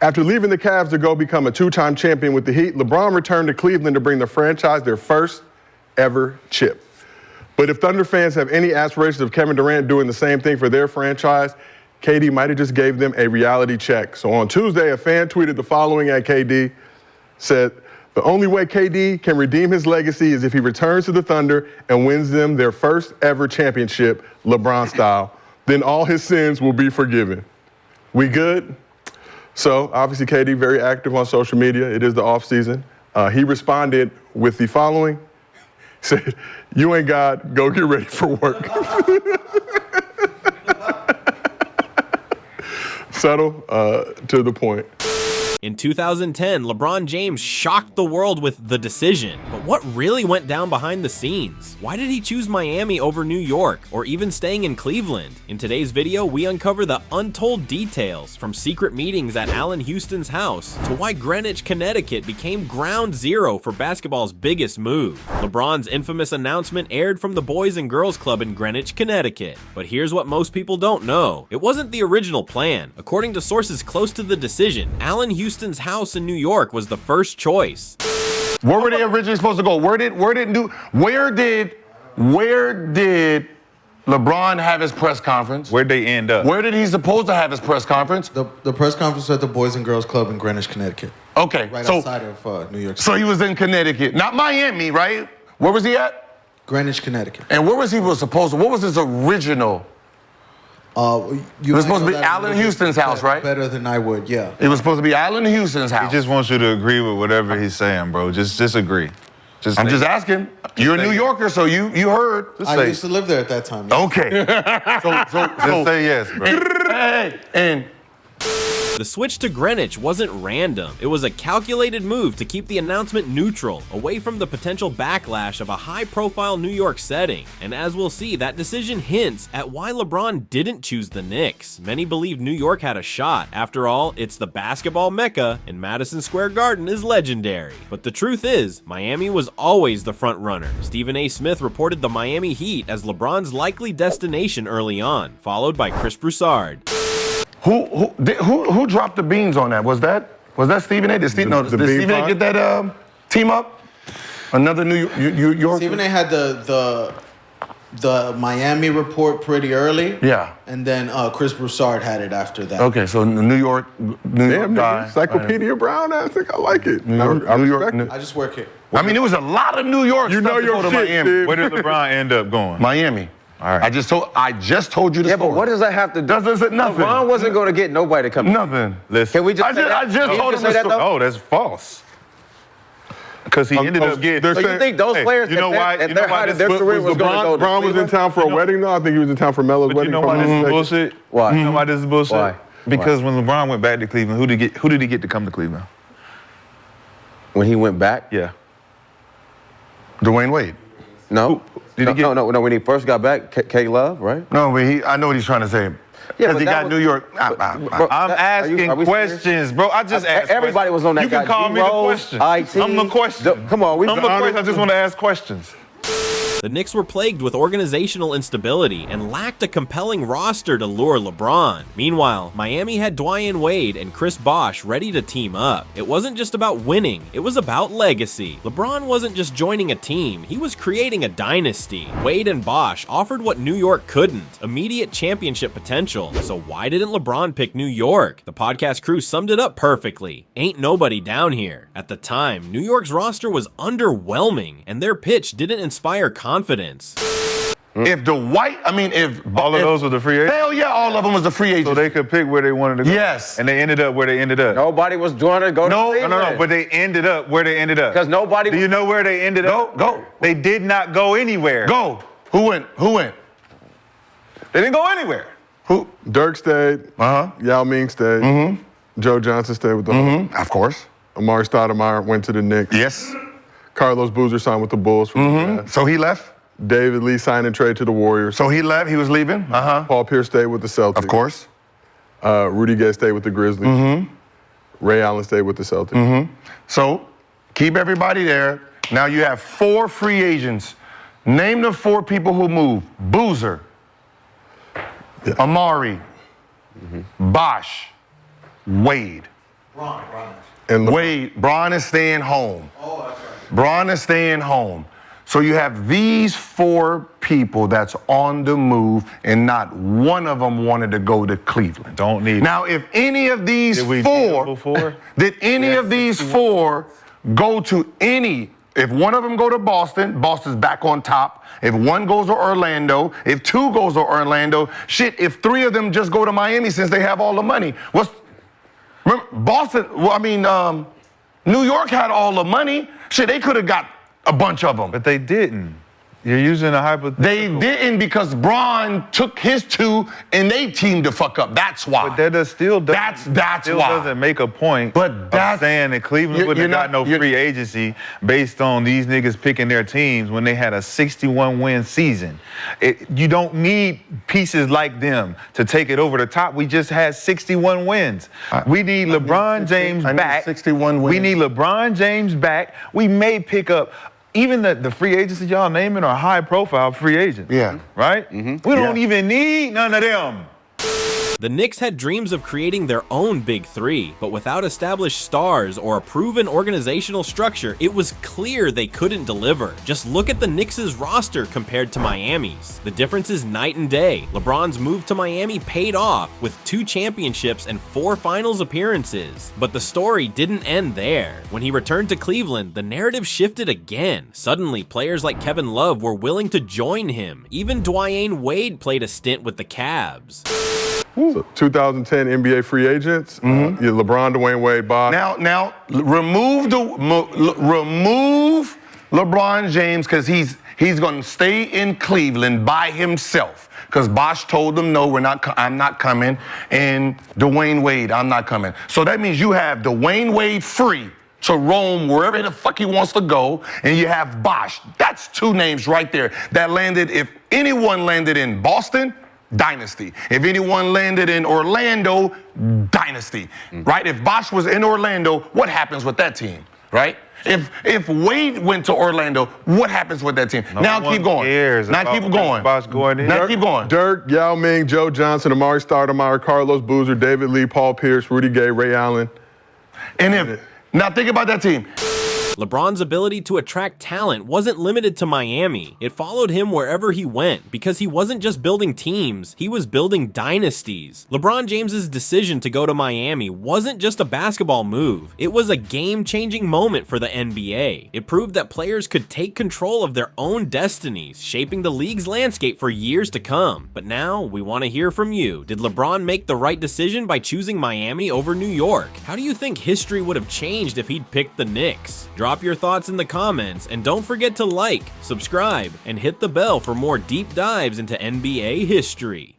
After leaving the Cavs to go become a two-time champion with the Heat, LeBron returned to Cleveland to bring the franchise their first ever chip. But if Thunder fans have any aspirations of Kevin Durant doing the same thing for their franchise, KD might have just gave them a reality check. So on Tuesday, a fan tweeted the following at KD, said, "The only way KD can redeem his legacy is if he returns to the Thunder and wins them their first ever championship, LeBron style. Then all his sins will be forgiven." We good? So obviously KD very active on social media. It is the off season. He responded with the following. He said, "You ain't God, go get ready for work." Subtle, to the point. In 2010, LeBron James shocked the world with The Decision. But what really went down behind the scenes? Why did he choose Miami over New York, or even staying in Cleveland? In today's video, we uncover the untold details, from secret meetings at Allen Houston's house to why Greenwich, Connecticut became ground zero for basketball's biggest move. LeBron's infamous announcement aired from the Boys and Girls Club in Greenwich, Connecticut. But here's what most people don't know. It wasn't the original plan. According to sources close to The Decision, Allen Houston's house in New York was the first choice. Where were they originally supposed to go? Where did LeBron have his press conference? Where'd they end up? Where did he supposed to have his press conference? The press conference was at the Boys and Girls Club in Greenwich, Connecticut. Okay, Right so outside of New York City. So he was in Connecticut, not Miami, right? Where was he at? Greenwich, Connecticut. And where was he supposed to? What was his original? It was supposed to be Allen Houston's house, right? Better than I would, yeah. It was supposed to be Allen Houston's house. He just wants you to agree with whatever he's saying, bro. Just agree. I'm just asking. You're a New Yorker, so you heard. I used to live there at that time. Yeah. Okay. Just say yes, bro. And The switch to Greenwich wasn't random. It was a calculated move to keep the announcement neutral, away from the potential backlash of a high-profile New York setting. And as we'll see, that decision hints at why LeBron didn't choose the Knicks. Many believe New York had a shot. After all, it's the basketball mecca, and Madison Square Garden is legendary. But the truth is, Miami was always the front runner. Stephen A. Smith reported the Miami Heat as LeBron's likely destination early on, followed by Chris Broussard. Who dropped the beans on that? Was that Stephen A? Did Stephen A get that team up? Another New York. Stephen A had the Miami report pretty early. Yeah. And then Chris Broussard had it after that. Okay, so New York guy. Encyclopedia Brown, I think I like it. New York. I just work here. I mean, there was a lot of New York You stuff know to your go to shit, Miami. Steve. Where did LeBron end up going? Miami. All right. I just told you the Yeah, story. but what does that have to do? Doesn't nothing. LeBron wasn't going to get nobody to come. Nothing. Listen. Can we just I just told him the story. Oh, that's false. Because he ended up getting. So you think those players you know why? at You know their why height this of their career was going to go to LeBron was in Cleveland? town for a wedding, though? I think he was in town for Melo's But wedding. you know why this is bullshit? Why? You know why this is bullshit? Why? Because when LeBron went back to Cleveland, who did he get to come to Cleveland? When he went back? Yeah. Dwayne Wade. No. No. When he first got back, K Love, right? No, but I know what he's trying to say. Yeah, Because but he that got was- New York. I'm asking are we questions, serious? bro. I just asked Everybody questions. was on that You guy. can call me the question. I'm the question. Come on, I'm the question. I just want to ask questions. The Knicks were plagued with organizational instability and lacked a compelling roster to lure LeBron. Meanwhile, Miami had Dwyane Wade and Chris Bosh ready to team up. It wasn't just about winning, it was about legacy. LeBron wasn't just joining a team, he was creating a dynasty. Wade and Bosh offered what New York couldn't, immediate championship potential. So why didn't LeBron pick New York? The podcast crew summed it up perfectly. Ain't nobody down here. At the time, New York's roster was underwhelming, and their pitch didn't inspire confidence. If All of those were the free agents? Hell yeah, all of them was the free agents. So they could pick where they wanted to go? Yes. And they ended up where they ended up? Nobody was trying to go to Cleveland. No, but they ended up where they ended up. Because nobody... Do you know where they ended up? Go. They did not go anywhere. Go. Who went? They didn't go anywhere. Who? Dirk stayed. Yao Ming stayed. Joe Johnson stayed with the Hawks. Of course. Amari Stoudemire went to the Knicks. Yes. Carlos Boozer signed with the Bulls. So he left? David Lee signed and trade to the Warriors. So he left, he was leaving? Paul Pierce stayed with the Celtics. Of course. Rudy Gay stayed with the Grizzlies. Ray Allen stayed with the Celtics. So keep everybody there. Now you have 4 free agents. Name the 4 people who moved. Boozer, Amari, Bosh, Wade. And Wade, Bron is staying home. Oh, that's right. Bron is staying home. So you have these 4 people that's on the move, and not one of them wanted to go to Cleveland. Don't need. Now, if any of these Did we see them 4, before? did any of these 4 go to any? If one of them go to Boston, Boston's back on top. If one goes to Orlando, if 2 goes to Orlando, shit, if 3 of them just go to Miami since they have all the money. Remember, Boston, well, I mean, New York had all the money. Shit, they could have got a bunch of them. But they didn't. You're using a hypothetical. They didn't because Bron took his 2 and they teamed to fuck up. That's why. But that still doesn't, that's still why. doesn't make a point But that's, of saying that Cleveland wouldn't have got no free agency based on these niggas picking their teams when they had a 61-win season. You don't need pieces like them to take it over the top. We just had 61 wins. We need LeBron James back. 61 wins. We need LeBron James back. We may pick up. Even the free agents that y'all naming are high-profile free agents. Yeah. Right? We don't even need none of them. The Knicks had dreams of creating their own Big Three, but without established stars or a proven organizational structure, it was clear they couldn't deliver. Just look at the Knicks' roster compared to Miami's. The difference is night and day. LeBron's move to Miami paid off with 2 championships and 4 finals appearances. But the story didn't end there. When he returned to Cleveland, the narrative shifted again. Suddenly, players like Kevin Love were willing to join him. Even Dwyane Wade played a stint with the Cavs. So 2010 NBA free agents, LeBron, Dwyane Wade, Bosh. Now, remove LeBron James because he's going to stay in Cleveland by himself. Because Bosh told them, no, I'm not coming. And Dwyane Wade, I'm not coming. So that means you have Dwyane Wade free to roam wherever the fuck he wants to go, and you have Bosh. That's 2 names right there that landed. If anyone landed in Boston, Dynasty. If anyone landed in Orlando, Dynasty, right? If Bosh was in Orlando, what happens with that team, right? If Wade went to Orlando, what happens with that team? Now keep going. Now keep going. Bosh going in. Now keep going. Dirk, Yao Ming, Joe Johnson, Amari Stoudemire, Carlos Boozer, David Lee, Paul Pierce, Rudy Gay, Ray Allen. And now think about that team. LeBron's ability to attract talent wasn't limited to Miami. It followed him wherever he went because he wasn't just building teams, he was building dynasties. LeBron James's decision to go to Miami wasn't just a basketball move. It was a game-changing moment for the NBA. It proved that players could take control of their own destinies, shaping the league's landscape for years to come. But now, we want to hear from you. Did LeBron make the right decision by choosing Miami over New York? How do you think history would have changed if he'd picked the Knicks? Drop your thoughts in the comments, and don't forget to like, subscribe, and hit the bell for more deep dives into NBA history.